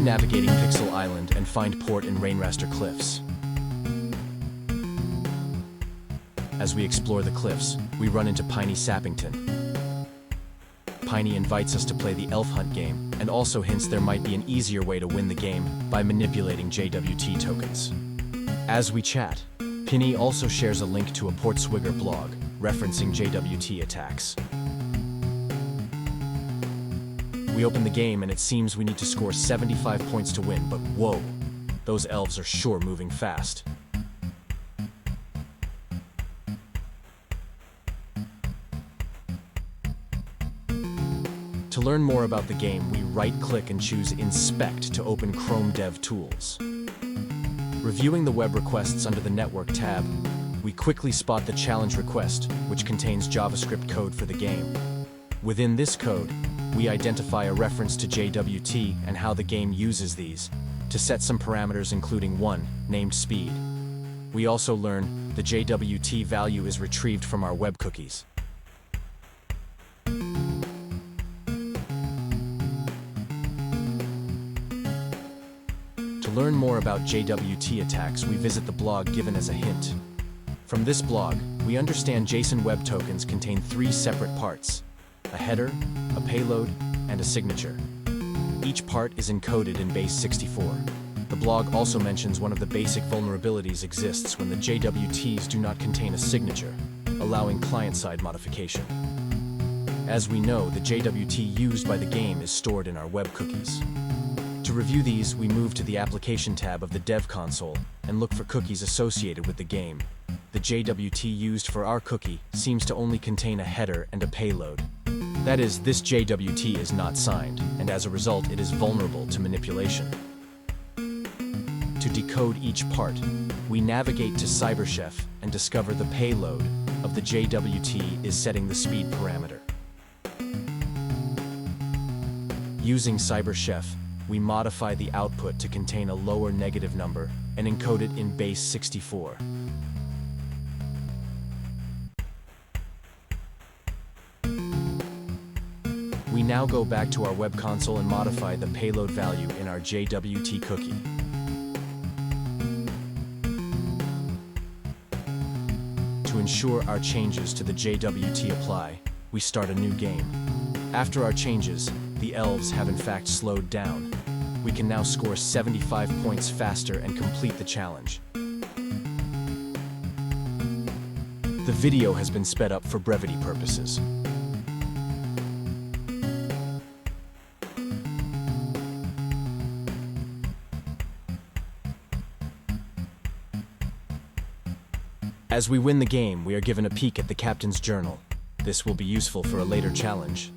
navigating Pixel Island and find port in Rainraster Cliffs. As we explore the cliffs, we run into Piney Sappington. Piney invites us to play the Elf Hunt game and also hints there might be an easier way to win the game by manipulating JWT tokens. As we chat, Piney also shares a link to a Portswigger blog referencing JWT attacks. We open the game and it seems we need to score 75 points to win, but whoa, those elves are sure moving fast. To learn more about the game, we right-click and choose Inspect to open Chrome Dev Tools. Reviewing the web requests under the Network tab, we quickly spot the challenge request, which contains JavaScript code for the game. Within this code, we identify a reference to JWT and how the game uses these, to set some parameters including one, named speed. We also learn the JWT value is retrieved from our web cookies. To learn more about JWT attacks, we visit the blog given as a hint. From this blog, we understand JSON Web Tokens contain three separate parts: a header, a payload, and a signature. Each part is encoded in base 64. The blog also mentions one of the basic vulnerabilities exists when the JWTs do not contain a signature, allowing client-side modification. As we know, the JWT used by the game is stored in our web cookies. To review these, we move to the Application tab of the Dev console and look for cookies associated with the game. The JWT used for our cookie seems to only contain a header and a payload. That is, this JWT is not signed, and as a result it is vulnerable to manipulation. To decode each part, we navigate to CyberChef and discover the payload of the JWT is setting the speed parameter. Using CyberChef, we modify the output to contain a lower negative number and encode it in base 64. We now go back to our web console and modify the payload value in our JWT cookie. To ensure our changes to the JWT apply, we start a new game. After our changes, the elves have in fact slowed down. We can now score 75 points faster and complete the challenge. The video has been sped up for brevity purposes. As we win the game, we are given a peek at the captain's journal. This will be useful for a later challenge.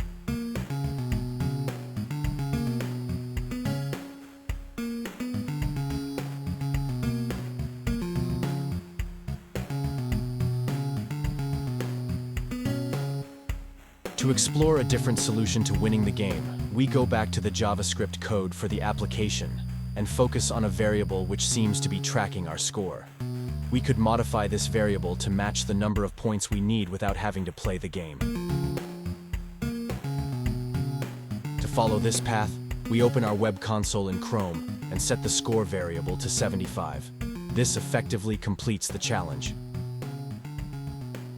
To explore a different solution to winning the game, we go back to the JavaScript code for the application and focus on a variable which seems to be tracking our score. We could modify this variable to match the number of points we need without having to play the game. To follow this path, we open our web console in Chrome and set the score variable to 75. This effectively completes the challenge.